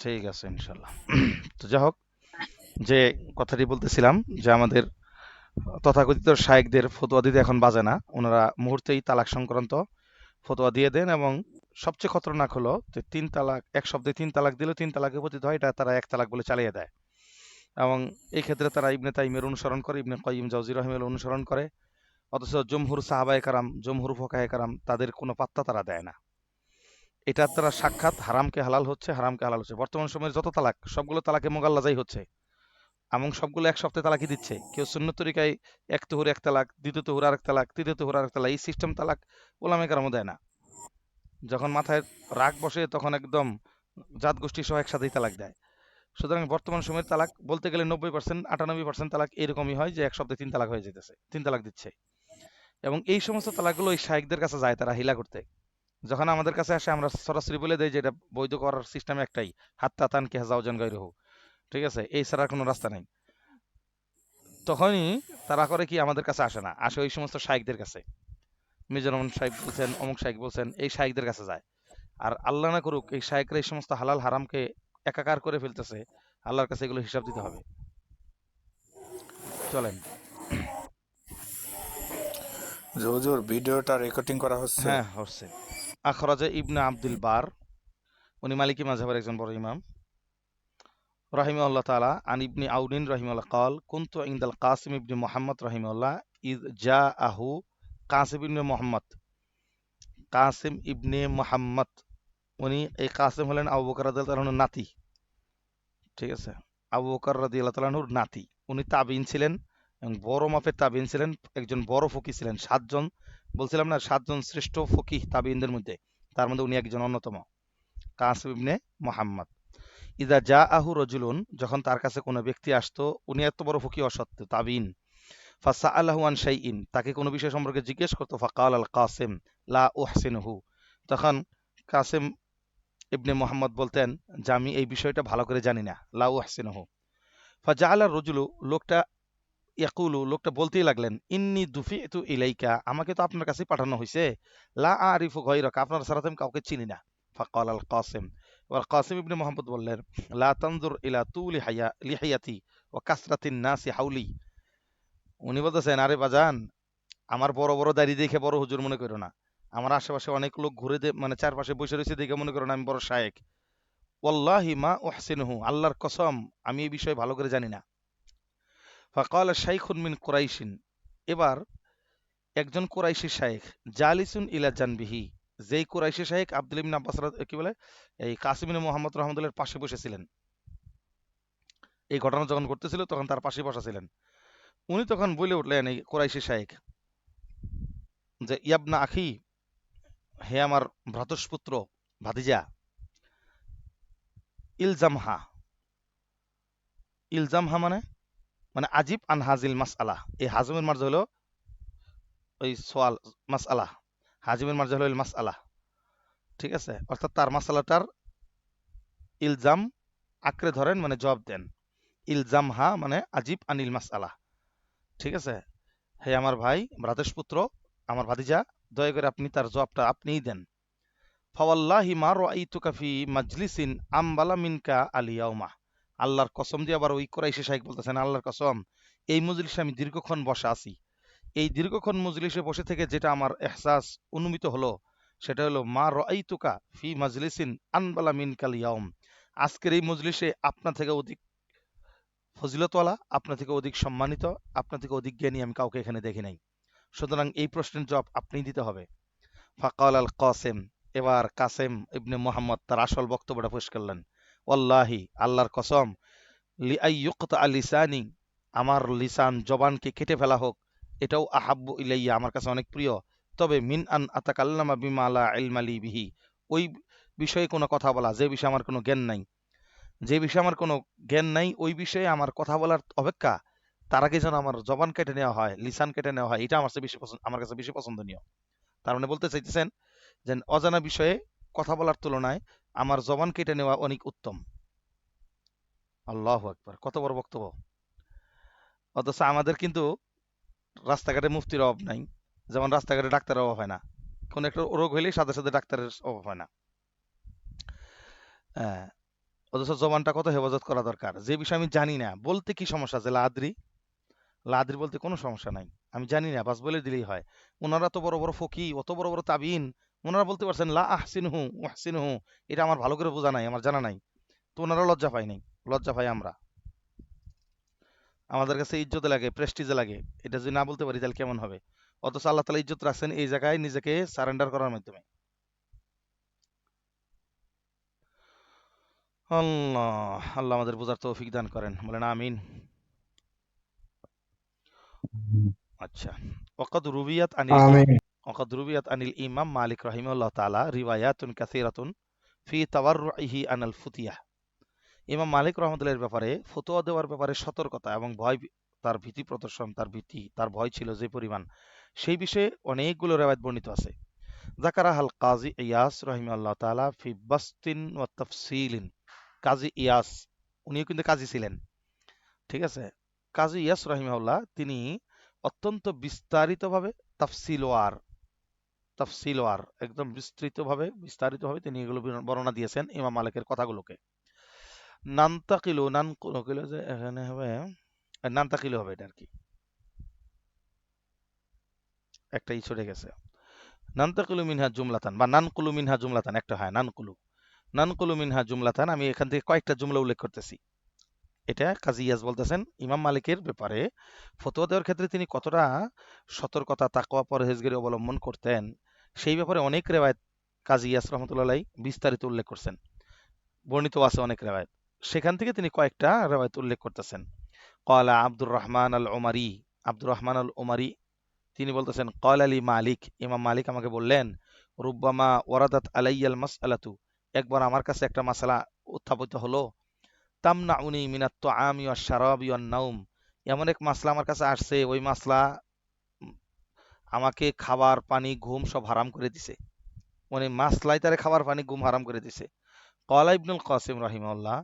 ঠিক আছে ইনশাল্লাহ। তো যাই হোক, যে কথাটি বলতেছিলাম, যে আমাদের তথাকথিত শায়েখদের ফতোয়া দিতে এখন বাজে না, ওনারা মুহূর্তেই তালাক সংক্রান্ত ফতোয়া দিয়ে দেন। এবং সবচেয়ে খতরনাক হলো যে তিন তালাক, এক শব্দে তিন তালাক দিলে তিন তালাকে পতিত হয়, এটা তারা এক তালাক বলে চালিয়ে দেয়। এবং এই ক্ষেত্রে তারা ইবনে তাইমিয়ার অনুসরণ করে, ইবনে কাইয়িম জাওজি রাহিমাহুল্লাহ অনুসরণ করে। অথচ জমহুর সাহাবায়ে কারাম, জমহুর ফুকাহায়ে কারাম তাদের কোনো পাত্তা তারা দেয় না। এটার দ্বারা সাক্ষাৎ হারামকে হালাল হচ্ছে, হারামকে হালাল হচ্ছে। বর্তমান সময়ের যত তালাক, সবগুলো তালাকে মোগাল্লাজাই হচ্ছে, এবং সবগুলো এক সপ্তাহে তালাকই দিচ্ছে। কেউ সুন্নত তরিকায় এক তুহুর এক তালাক, দ্বিতীয় তুহুর আরেক তালাক, তৃতীয় তুহুর আরেক তালাক, এই সিস্টেম তালাক ওলামায়ে কেরামও দেয় না। যখন মাথায় রাগ বসে তখন একদম জাত গোষ্ঠী সহ একসাথেই তালাক দেয়। সুতরাং বর্তমান সময়ের তালাক বলতে গেলে 90%, 98% তালাক এরকমই হয়, যে এক সপ্তাহে তিন তালাক হয়ে যেতেছে, তিন তালাক দিচ্ছে। এবং এই সমস্ত তালাকগুলো ওই শায়েখদের কাছে যায় তারা হিলা করতে। যখন আমাদের কাছে আসে আমরা সরাসরি বলে দেই যে এটা বৈধ করার সিস্টেম একটাই, হাত্তা তানকিহা যাওজান গায়রুহু। ঠিক আছে, এই ছাড়া আর কোনো রাস্তা নাই। তখনই তারা করে কি, আমাদের কাছে আসে না, আসে ওই সমস্ত শায়েখদের কাছে। মিজানুর রহমান সাহেব বলছেন, অমুক শায়েখ বলছেন, এই শায়েখদের কাছে যায়। আর আল্লাহ না করুক এই শায়েখরা এই সমস্ত হালাল হারামকে একাকার করে ফেলতেছে, আল্লাহর কাছে এগুলো হিসাব দিতে হবে। চলেন। যে হুজুর ভিডিওটা রেকর্ডিং করা হচ্ছে। হ্যাঁ, হচ্ছে। আখরাজে ইবনে আব্দুল বার, উনি মালিকি মাযহাবের একজন বড় ইমাম, রাহিমাহুল্লাহ তাআলা, আন ইবনে আউনিন রাহিমাহুল্লাহ قال كنت عند القاسم ابن محمد رحمه الله إذ جاءه কাসিম ইবনে মোহাম্মদ। কাসিম ইবনে মোহাম্মদ, উনি, এই কাসিম হলেন আবু বকর রাদিয়াল্লাহু তাআলার নাতি। ঠিক আছে, আবু বকর রাদিয়াল্লাহু তাআলার নাতি। উনি তাবিঈন ছিলেন, এবং বড় মাপের তাবিঈন ছিলেন, একজন বড় ফকিহ ছিলেন। সাতজন, বলছিলাম না, সাতজন শ্রেষ্ঠ ফকিহ তাবিঈনদের মধ্যে, তার মধ্যে উনি একজন অন্যতম, কাসিম ইবনে মোহাম্মদ। ইদা জা আহু রজুলুন, যখন তার কাছে কোনো ব্যক্তি আসতো, উনি এত বড় ফকিহ অসত্ত্বেও তাবিঈন, ফাসা আল্লাহু আন শাইইন, তাকে কোনো বিষয় সম্পর্কে জিজ্ঞেস করতো, ফাকাল আল কাসিম লা উহসিনুহু, তখন কাসিম ইবনে মোহাম্মদ বলতেন যে আমি এই বিষয়টা ভালো করে জানি না, লা উহসিনুহু। ফাজা আলা রজুলু, লোকটা, ইয়াকুলু, লোকটা বলতেই লাগলেন, ইন্নি দুফিতু ইলাইকা, আমাকে তো আপনার কাছে পাঠানো হয়েছে, লা আরিফু গায়রাকা, আপনার ছাড়া তো আমি কাউকে চিনি না। ফাকাল আল কাসিম, এবার কাসিম ইবনে মোহাম্মদ বললেন, লা তানজুর ইলা তুলি লিহিয়াতি ওয়া কাসরাতিন নাসি হাউলি, উনি বলতেছেন, আরে বাজান, আমার বড় বড় দাড়ি দেখে বড় হুজুর মনে করো না, আমার আশেপাশে অনেক লোক ঘুরে মানে চারপাশে বসে রয়েছে দেখে মনে করো না আমি বড় শায়েক। ওয়াল্লাহি মা উহসিনুহু, আল্লাহর কসম আমি এই বিষয়ে ভালো করে জানি না। ফাকাল শাইখুন মিন কুরাইশিন, এবার একজন কুরাইশি শায়েখ, জালিসুন ইলা জানবিহি, যেই কুরাইশি শায়েখ আব্দুল ইবনে আব্বাস কি বলে, এই কাসিম ইবনে মুহাম্মদ রাহমাতুল্লাহর পাশে বসেছিলেন, এই ঘটনা যখন ঘটতেছিল তখন তার পাশে বসা ছিলেন। উনি তখন বলে উঠলেন, এই কুরাইশি শায়েখ, যে ইয়াবনা আখি, হে আমার ভ্রাতুষ্পুত্র, ভাতিজা, ইলজামহা, ইলজামহা মানে, মানে আজিব আন হাজিল মাসআলা, এই হাজমের মার্জ হলো ওই সোয়াল, মাসআলা, হাজিমের মার্জ হলো মাসআলা। ঠিক আছে, অর্থাৎ তার মাসালাটার ইলজাম আঁকড়ে ধরেন, মানে জবাব দেন। ইলজামহা মানে আজিব আনিল মাসআলা। ঠিক আছে, হে আমার ভাই, ভ্রাতুষ পুত্র, আমার ভাতিজা, দয়া করে আপনি তার জবাবটা আপনিই দেন। ফাওয়াল্লাহি মা রাআইতুকা ফি মাজলিসিন আমবালা মিনকা আল ইয়াউমা, আল্লাহর কসম দিয়ে আবার ওই কুরাইশি শাইখ বলতেছেন, আল্লাহর কসম, এই মজলিসে আমি দীর্ঘক্ষণ বসা আছি, এই দীর্ঘক্ষণ মজলিসে বসে থেকে যেটা আমার এহসাস অনুমিত হলো, সেটা হলো মা রাআইতুকা ফি মাজলিসিন আনবালা মিনকাল ইয়াউম, আজকের এই মজলিসে আপনা থেকে অধিক ফজিলতওয়ালা, আপনা থেকে অধিক সম্মানিত, আপনা থেকে অধিক জ্ঞানী আমি কাউকে এখানে দেখি নাই। সুতরাং এই প্রশ্নের জবাব আপনিই দিতে হবে। ফাকাল আল কাসেম, এবার কাসেম ইবনে মোহাম্মদ তার আসল বক্তব্যটা পেশ করলেন। ওয়াল্লাহি, আল্লাহর কসম, লিআইয়ুকতা লিসানি, আমার লিসান জবানকে কেটে ফেলা হোক, এটাও আহাব্বু ইলাইয়া, আমার কাছে অনেক প্রিয়, তবে মিন আন আতাকাল্লামা বিমা লা ইলমা লি বিহি, ওই বিষয়ে কোনো কথা বলা যে বিষয়ে আমার কোনো জ্ঞান নাই, যে বিষয়ে আমার কোনো জ্ঞান নাই ওই বিষয়ে আমার কথা বলার অপেক্ষা তার আগে যেন আমার জবান কেটে নেওয়া হয়, লিসান কেটে নেওয়া হয়, এটা আমার কাছে বেশি পছন্দ, আমার কাছে বেশি পছন্দনীয়। তার মানে বলতে চাইতেছেন যে অজানা বিষয়ে কথা বলার তুলনায় আমার জবান কেটে নেওয়া অনেক উত্তম। আল্লাহু আকবার, কত বড় বক্তব্য! অথচ আমাদের কিন্তু রাস্তাঘাটে মুফতির অভাব নাই, যেমন রাস্তাঘাটে ডাক্তারের অভাব হয় না, কোন একটা রোগ হইলেই সাথে সাথে ডাক্তারের অভাব হয় না। হ্যাঁ, অথচ জবানটা কত হেফাজত করা দরকার। যে বিষয় আমি জানি না বলতে কি সমস্যা আছে? লাদ্রি, লাদ্রি বলতে কোনো সমস্যা নাই। আমি জানি না বাস বলে দিলেই হয়। ওনারা তো বড় বড় ফকি, অত বড় বড় তাবিন, ওনারা বলতে পারছেন লা আহসিনহু ওয়াহসিনহু, এটা আমার ভালো করে বোঝা নাই, আমার জানা নাই। তো ওনারা লজ্জা পায় নাই, লজ্জা পাই আমরা। আমাদের কাছে ইজ্জতে লাগে, প্রেস্টিজে লাগে। এটা যদি না বলতে পারি তাহলে কেমন হবে? অথচ আল্লাহ তাআলা ইজ্জত রাখছেন এই জায়গায় নিজেকে সারেন্ডার করার মাধ্যমে। আল্লাহ, আল্লাহ আমাদের বোঝার তৌফিক দান করেন, বলেন আমিন। আচ্ছা, ওয়াকাদ রুবিয়াত আনিল আমিন। ওয়াকাদ রুবিয়াত আনিল ইমাম মালিক রাহিমাহুল্লাহ তাআলা রিওয়ায়াতুন কাসীরাতুন ফি তাওয়াররুইহি আনাল ফুতিয়াহ। ইমাম মালিক রহমতুল্লাহির ব্যাপারে ফতোয়া দেওয়ার ব্যাপারে সতর্কতা এবং তার ভীতি প্রদর্শন, তার ভীতি, তার ভয় ছিল যে পরিমাণ, সেই বিষয়ে অনেকগুলো রেওয়ায়াত বর্ণিত আছে। যাকারাহাল কাজী ইয়াস রাহিমাহুল্লাহ তাআলা ফি বাসতিন ওয়া তাফসিলিন। কাজী ইয়াস, উনিও কিন্তু কাজী ছিলেন, ঠিক আছে? কাজী ইয়াস রাহিমাহুল্লাহ তিনি অত্যন্ত বিস্তারিতভাবে তাফসিলওয়ার তাফসিলওয়ার একদম বিস্তারিতভাবে তিনি এগুলো বর্ণনা দিয়েছেন ইমাম মালিকের কথাগুলোকে। নান্তাকিলু নানকুলু যে এখানে হবে, নান্তাকিলু হবে এটা আর কি, একটা ছড়ে গেছে। নান্তাকিলু মিনহা জুমলাতান বা নানকুলু মিনহা জুমলাতান, একটা হয় নানকুলু, নানকুলু মিনহা জুমলাতান। আমি এখান থেকে কয়েকটা জুমলা উল্লেখ করতেছি। এটা কাজী ইয়াজ বলতেছেন ইমাম মালিকের ব্যাপারে ফতোয়া দেওয়ার ক্ষেত্রে তিনি কতটা সতর্কতা, তাকওয়া, পরহেজগারি অবলম্বন করতেন, সেই ব্যাপারে অনেক রেওয়ায়েত কাজী ইয়াস রহমতুল্লাহ বিস্তারিত উল্লেখ করছেন, বর্ণিত আছে অনেক রেওয়ায়েত। সেখান থেকে তিনি কয়েকটা রেওয়ায়েত উল্লেখ করতেছেন। ক্বালা আব্দুর রহমান আল ওমারি, আব্দুর রহমান আল ওমারি তিনি বলতেছেন, ক্বালা লি মালিক, ইমাম মালিক আমাকে বললেন, রুব্বামা ওয়ারাদাত আলাইয়াল মাসআলাতু, একবার আমার কাছে একটা মাসালা উত্থাপিত হলো, তামনাউনি মিনাত তাআমি ওয়াশ শারাবি ওয়ান নাওম, এমন এক মাসলা আমার কাছে আসছে, ওই মাসলা আমাকে খাবার, পানি, ঘুম সব হারাম করে দিছে। মানে মাসলাই তারে খাবার, পানি, ঘুম হারাম করে দিছে। ক্বালা ইবনুল কাসিম রাহিমাহুল্লাহ,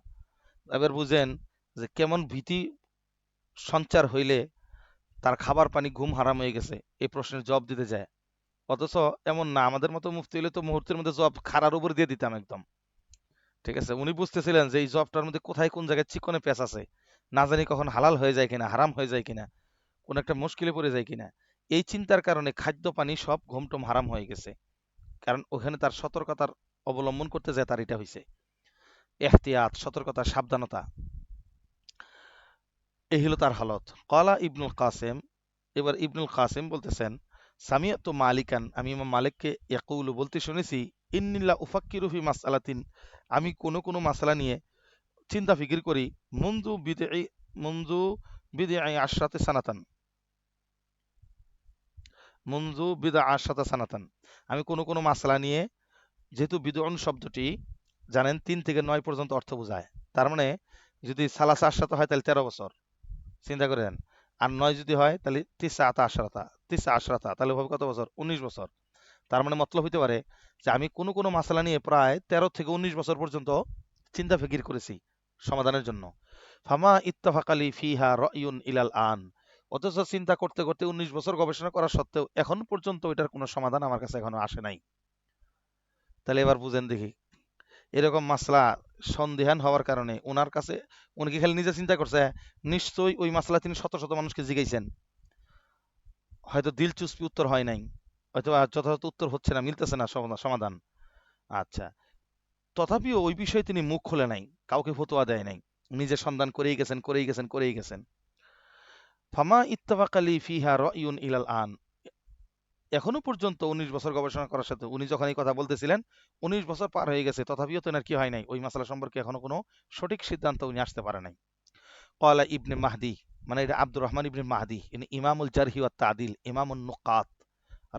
এবার বুঝেন যে কেমন ভীতি সঞ্চার হইলে তার খাবার, পানি, ঘুম হারাম হয়ে গেছে এই প্রশ্নের জবাব দিতে যায়। অথচ এমন না, আমাদের মতো মুফতি হইলে তো মুহূর্তের মধ্যে জবাব খাড়ার উপর দিয়ে দিতাম একদম, ঠিক আছে? উনি বুঝতেছিলেন যে এই জবটার মধ্যে কোথায় কোন জায়গায় চিকনে পেঁচ আছে, না জানি কখন হালাল হয়ে যায় কিনা, হারাম হয়ে যায় কিনা, কোন একটা মুশকিলে পড়ে যায় কিনা। এই চিন্তার কারণে খাদ্য পানি সব ঘুমটুম হারাম হয়ে গেছে। কারণ ওখানে তার সতর্কতার অবলম্বন করতে যায়, তার এটা হয়েছে এহতিয়াত, সতর্কতা, সাবধানতা। এই হলো তার হালত। কলা ইবনুল কাসেম, এবার ইবনুল কাসেম বলতেছেন, সামিয়াতু মালিকান, আমি ইমাম মালিককে ইয়াকুলু বলতে শুনেছি, ইন্নিল্লা উফাক্কিরু ফি মাসআলাতিন, আমি কোন কোন মাসআলা নিয়ে চিন্তা ফিকির করি, মুনযু বিদঈ মুনযু বিদঈ আশরাতি সানাতান, মুনযু বিদআ আশরাতা সানাতান, আমি কোন কোন মাসআলা নিয়ে, যেহেতু বিদউন শব্দটি জানেন ৩ থেকে ৯ পর্যন্ত অর্থ বোঝায়, তার মানে যদি সালাসা আশরাতা হয় তাহলে ১৩ বছর, চিন্তা করেন। আর ৯ যদি হয় তাহলে তিসা আশরাতা তাহলে হবে কত বছর? ১৯ বছর। তার মানে মতলব হইতে পারে যে আমি কোন কোন মাসআলা নিয়ে প্রায় ১৩ থেকে ১৯ বছর পর্যন্ত চিন্তা ফিকির করেছি সমাধানের জন্য। ফামা ইত্তাফাকালি ফিহা রায়ুন ইলাল আন, অথচ চিন্তা করতে করতে ১৯ বছর গবেষণা করা সত্ত্বেও এখন পর্যন্ত এটার কোনো সমাধান আমার কাছে এখনো আসে নাই। তাহলে এবার বুঝেন দেখি, এরকম মাসলা সন্দেহান হওয়ার কারণে ওনার কাছে, উনি কি খালি নিজে চিন্তা করছে? নিশ্চয়ই ওই মাসলা তিনি শত শত মানুষকে জিগাইছেন, হয়তো দিলচুস্পি উত্তর হয় নাই, হয়তো যথাযথ উত্তর হচ্ছে না, মিলতেছে না সমাধান। আচ্ছা, তথাপিও ওই বিষয়ে তিনি মুখ খুলে নাই, কাউকে ফতোয়া দেয় নাই, নিজে সন্ধান করেই গেছেন। ফামা ইত্তাফাকালি ফিহা রায়ুন ইলাল আন, এখনো পর্যন্ত ১৯ বছর গবেষণা করার সাথে, উনি যখন এই কথা বলতেছিলেন ১৯ বছর পার হয়ে গেছে, তথাপিও তো এনার কি হয় নাই, ওই মাসালা সম্পর্কে এখনো কোনো সঠিক সিদ্ধান্ত উনি আসতে পারে নাই। ক্বালা ইবনে মাহদি, মানে এটা আব্দুর রহমান ইবনে মাহদি, ইনি ইমামুল জারহি ওয়াত তাদিল, ইমামুন নুকাত,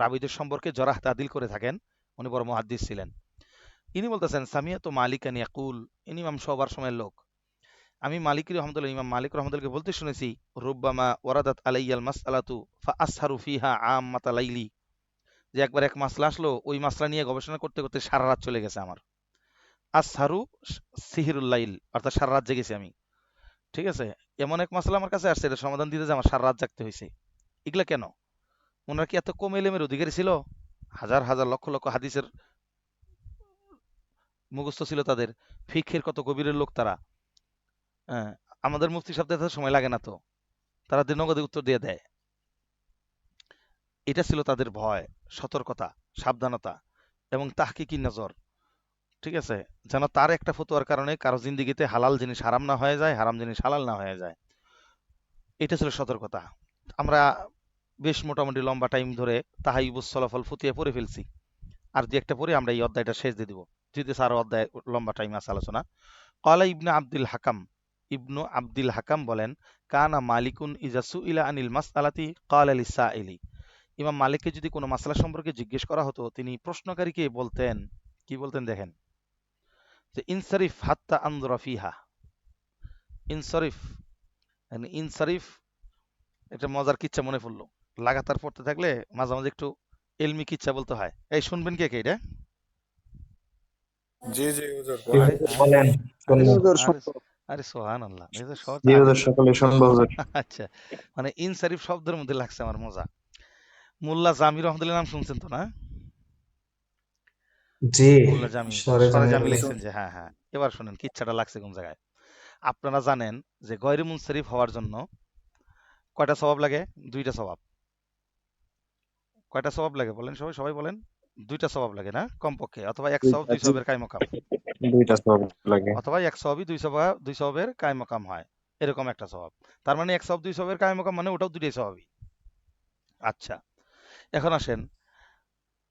রাবীদের সম্পর্কে জরাহ তাদিল করে থাকেন, উনি বড় মুহাদ্দিস ছিলেন। ইনি বলতেছেন, সামিয়াতু মালিকান ইয়াকুল, ইনি ইমাম সবার সময়ের লোক, আমি মালিক রহমতুল্লাহ, ইমাম মালিক রহমতুল্লাহকে বলতে শুনেছি, রুব্বামা ওয়ারাদাত আলাইয়াল মাসআলাতু ফা আসহারু ফিহা আম্মাতা লাইলি, যে একবার এক মাসলা আসলো, ওই মাসলা নিয়ে গবেষণা করতে করতে সারা রাত চলে গেছে আমার। আসহারু সিহিরুল লাইল, অর্থাৎ সারা রাত জেগেছি আমি, ঠিক আছে? এমন এক মাসলা আমার কাছে আসছে, এটা সমাধান দিতে যে আমার সারা রাত জাগতে হয়েছে। এগুলা কেন? ওনার কি এত কম এলেমের অধিকারী ছিল? হাজার হাজার লক্ষ লক্ষ হাদিসের মুখস্থ ছিল তাদের, ফিকহের কত গভীরের লোক তারা। হ্যাঁ, আমাদের মুফতি সাহেবদের এত সময় লাগে না তো, তারা নগদে উত্তর দিয়ে দেয়। এটা ছিল তাদের ভয়, সতর্কতা, সাবধানতা এবং তাহকিকি নজর। ঠিক আছে, যেন তার একটা ফতোয়ার কারণে কারো জিন্দিগিতে হালাল জিনিস হারাম না হয়ে যায়, হারাম জিনিস হালাল না হয়ে যায়। এটা ছিল সতর্কতা। আমরা বেশ মোটামুটি লম্বা টাইম ধরে তাহাইবুস সলাফল ফুতিয়ে পড়ে ফেলছি। আর দু একটা পরে আমরা এই অধ্যায়টা শেষ দিয়ে দিব, যদি আরো অধ্যায় লম্বা টাইম আছে আলোচনা। ক্বালা ইবনে আব্দুল হাকাম, ইবনু আব্দুল হাকাম বলেন, কানা মালিকুন ইজা সুইলা আনিল মাসআলাতি ক্বালা লিসাইলি। ইমাম মালিককে যদি কোনো মাসআলা সম্পর্কে জিজ্ঞেস করা হতো, তিনি প্রশ্নকারীকে বলতেন, কি বলতেন দেখেন, যে ইনসারিফ হাত্তা আনজুরা ফিহা। ইনসারিফ, মানে ইনসারিফ, একটা মজার কিচ্ছা মনে পড়লো। লাগাতার পড়তে থাকলে মাঝে মাঝে একটু এলমি কিচ্ছা বলতে হয়। এই শুনবেন কে কে এটা? জি জি হুজুর জি বলেন। আরে হুজুর আরে বলেন, আরে শুনবো। আরে আরে সোহান আল্লাহ, এই যে শহর তো জি হুজুর, আলিম। সকলে শুনবো হুজুর। আচ্ছা, মানে ইনসারিফ শব্দের মধ্যে লাগছে আমার মজা। মোল্লা জামি রহমতুল্লাহ নাম শুনছেন তো না? জি, মোল্লা জামি, সরে সরে জামিল জামি ভাই। লিখছেন যে, হ্যাঁ হ্যাঁ। এবার শুনেন কিচ্ছাটা লাগছে কোন জায়গায়। আপনারা জানেন যে গয়রে মুনসারিফ হওয়ার জন্য কয়টা স্বভাব লাগে? দুইটা স্বভাব। কয়টা স্বভাব লাগে বলেন, সবাই সবাই বলেন। দুইটা স্বভাব লাগে না কমপক্ষে, অথবা এক স্বভাব দুই স্বভাবের কায়মকাম, দুইটা সব লাগে। অথবা এক স্বভাবই দুই স্বভাবের কায়মকাম হয়, এরকম একটা স্বভাব। তার মানে এক স্বভাব দুই স্বভাবের কায়মকাম মানে ওটাও দুইটাই স্বভাবই। আচ্ছা, এখন আসেন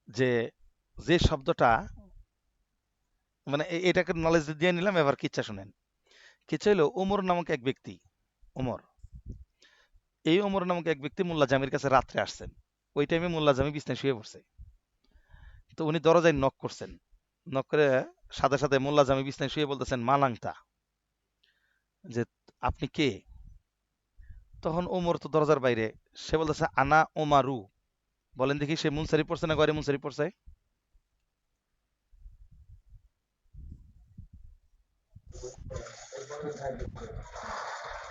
যে যে শব্দটা, মানে এটাকে নলেজ দিয়ে নিলাম, এবার কিচ্ছা শুনেন। কিচ্ছা হলো, ওমর নামক এক ব্যক্তি, ওমর, এই ওমর নামক এক ব্যক্তি মোল্লা জামির কাছে রাত্রে আসছেন। ওই টাইমে মোল্লা জামি বিছনায় শুয়ে পড়ছে। তো উনি দরজায় নক করছেন, নক করে সাথে সাথে মোল্লা জামি বিছনায় শুয়ে বলতেছেন, মালাংতা, যে আপনি কে? তখন ওমর তো দরজার বাইরে, সে বলতেছে, আনা ওমারু। বলেন দেখি, সে মুনসারিফ পড়ছে না গয়রে মুনসারিফ পড়ছে?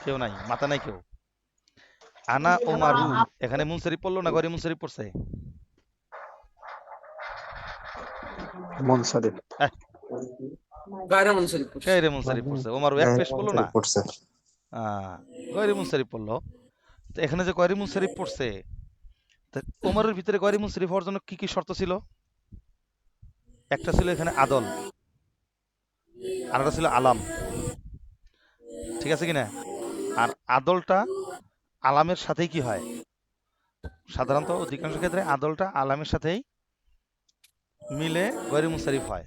কেউ নাই, মাথা নাই কেউ। আনা ওমারু, এখানে মুনসারিফ পড়লো না গয়রে মুনসারিফ পড়ছে? মুনসারিফ। হ্যাঁ, গায়রা মুনসারিফ পড়ছে। গয়রে মুনসারিফ পড়ছে। ওমারু এক পেশ পড়লো না? মুনসারিফ পড়ছে। গয়রে মুনসারিফ পড়লো। তো এখানে যে গয়রে মুনসারিফ পড়ছে, তা ওমরের ভিতরে গয়রে মুনসারিফ হওয়ার জন্য কি কি শর্ত ছিল? একটা ছিল এখানে আদল, আর একটা ছিল আলাম। ঠিক আছে কিনা? আর আদলটা আলামের সাথেই কি হয়, সাধারণত অধিকাংশ ক্ষেত্রে আদলটা আলামের সাথেই মিলে গয়রে মুনসারিফ হয়।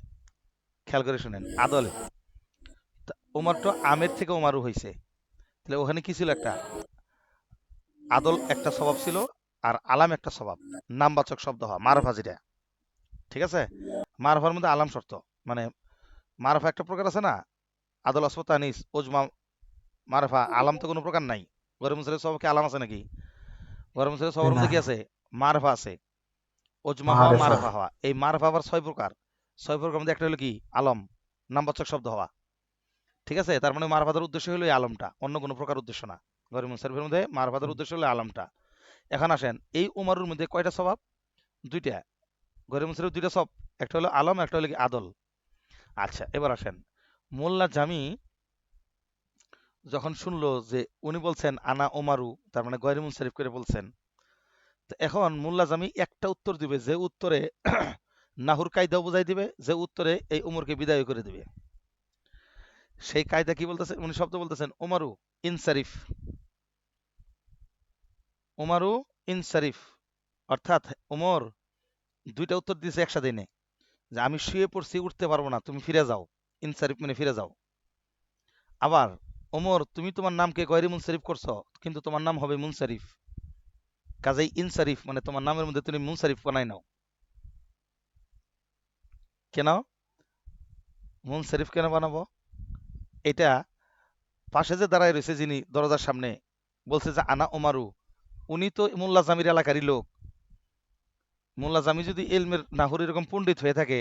খেয়াল করে শুনেন, আদল, ওমর তো আমের থেকে ওমারু হয়েছে, তাহলে ওখানে কি ছিল, একটা আদল একটা স্বভাব ছিল, আর আলাম একটা স্বভাব, নামবাচক শব্দ হওয়া, মারফা যেটা। ঠিক আছে, মারফার মধ্যে আলাম শর্ত, মানে মারফা একটা প্রকার আছে না, আদল আসফত আনিস ওজমা মারফা, আলাম তো কোনো প্রকার নাই। গরম মুসলিমের স্বভাব কি আলাম আছে নাকি? গরম মুসলিমের স্বভাবের না, মধ্যে কি আছে? মারফা আছে, ওজমা হওয়া, মারেফা। মারফা হওয়া। এই মারফা আবার 6 প্রকার। 6 প্রকার মধ্যে একটা হলো কি, আলম, নামবাচক শব্দ হওয়া। ঠিক আছে, তার মানে মারফাদের উদ্দেশ্য হলো এই আলমটা, অন্য কোনো প্রকার উদ্দেশ্য না। গরম মুসলিমের মধ্যে মারফাদের উদ্দেশ্য হলো আলমটা। এখন আসেন, এই উমারুর মধ্যে কয়টা স্বভাব? দুইটা। গরম মুসলিমের দুইটা স্বভাব, একটা হলো আলম, একটা হলো কি আদল। আচ্ছা, এবার আসেন, মোল্লা জামি যখন শুনলো যে উনি বলছেন আনা ওমারু, তার মানে গয়রে মুনসারিফ করে বলছেন, তো এখন মোল্লা জামি একটা উত্তর দিবে, যে উত্তরে নাহুর কায়দাও বুঝাই দিবে, যে উত্তরে এই উমরকে বিদায় করে দিবে। সেই কায়দা কি বলতেছে, উনি শব্দ বলতেছেন, ওমারু ইনসারিফ, ওমারু ইনসারিফ, অর্থাৎ ওমর দুইটা উত্তর দিয়েছে একসাথে নে, যে আমি শুয়ে পড়ছি, উঠতে পারবো না, তুমি ফিরে যাও। ইনসারিফ মানে ফিরে যাও। আবার, ওমর তুমি তোমার নামকে গয়রে মুনসারিফ করছো, কিন্তু তোমার নাম হবে মুনসারিফ, কাজেই ইনসারিফ মানে তোমার নামের মধ্যে তুমি মুনসারিফ বানাই নাও। কেন মুনসারিফ কেন বানাবো? এটা পাশে যে দাঁড়ায় রয়েছে, যিনি দরজার সামনে বলছে যে আনা ওমারু, উনি তো মোল্লা জামির এলাকারই লোক। মোল্লা জামি যদি এলমের নাহুর এরকম পণ্ডিত হয়ে থাকে,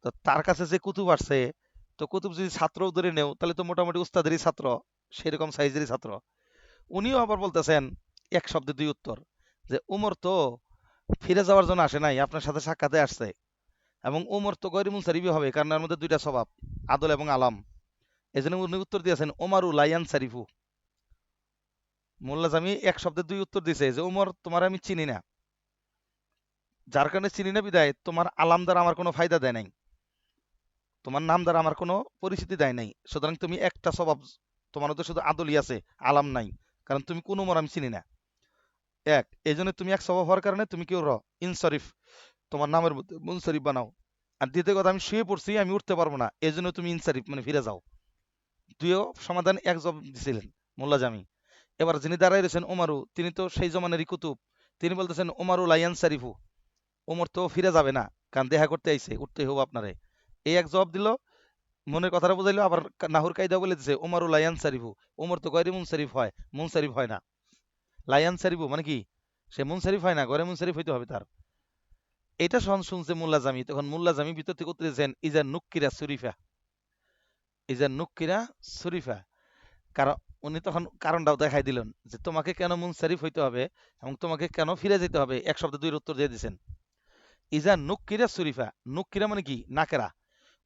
তো তার কাছে যে কুতুব আসছে, তো কুতুব যদি ছাত্রও ধরে নেও, তাহলে তো মোটামুটি উস্তাদেরই ছাত্র, সেরকম সাইজেরই ছাত্র। উনিও আবার বলতেছেন এক শব্দে দুই উত্তর, যে উমর তো ফিরে যাওয়ার জন্য আসে নাই, আপনার সাথে সাক্ষাতে আসছে। এবং ওমর তো গৈরে মুনসারিফই হবে, কারণ এর মধ্যে দুইটা স্বভাব, আদল এবং আলাম। এজন্য উনি উত্তর দিয়েছেন ওমারু লাইয়ান সারিফু। মোল্লা জামি এক শব্দে দুই উত্তর দিয়েছে, যে ওমর তোমার আমি চিনি না, যার কারণে চিনি না বিদায় তোমার আলাম দ্বারা আমার কোনো ফায়দা দেয় নাই, তোমার নাম দ্বারা আমার কোনো পরিচিতি দেয় নাই, সুতরাং তুমি একটা স্বভাব, তোমার মধ্যে শুধু আদলই আছে, আলাম নাই, কারণ তুমি কোন ওমর আমি চিনি না। এই জন্য তুমি এক স্বভাব হওয়ার কারণে তুমি কেউ ইনশরীফ, তোমার নামের মধ্যে মুনশরীফ বানাও। আর দ্বিতীয় কথা, আমি শুয়ে পড়ছি, আমি উঠতে পারবো না, এই জন্য তুমি ইনশরীফ মানে ফিরে যাও। দুইও সমাধান এক জবাব দিছিলেন মোল্লা জামি। এবার যিনি দাঁড়াই রয়েছেন ওমারু, তিনি তো সেই জমানেরই কুতুব, তিনি বলতেছেন ওমারু লাইয়ান সারিফু, ওমর তো ফিরে যাবে না, কারণ দেখা করতে আইছে, উঠতেই হবো আপনারে। এই এক জবাব দিল, মনের কথাটা বুঝাইলো। আবার নাহুর কায়দা বলে দিছে ওমারু লাইয়ান সারিফু, ওমর তো গয়রে মুনসারিফ হয়, মুনসারিফ হয় না। লাইয়ান সারিফু মানে কি, সে মুনসারিফ হয় না, গয়রে মুনসারিফ হইতে হবে তার। এটা শুনছে মোল্লা জামি, তখন মোল্লা জামি ভিতর থেকে উত্তর দিয়েছেন ইজা নুক্কিরা সুরিফা, ইজা নুক্কিরা সুরিফা। কারণ উনি তখন কারণটাও দেখাই দিলেন, যে তোমাকে কেন মুনসারিফ হইতে হবে এবং তোমাকে কেন ফিরে যেতে হবে, এক শব্দে দুইয়ের উত্তর দিয়ে দিয়েছেন। ইজা নুক্কিরা সুরিফা, নুক্কিরা মানে কি, নাকেরা।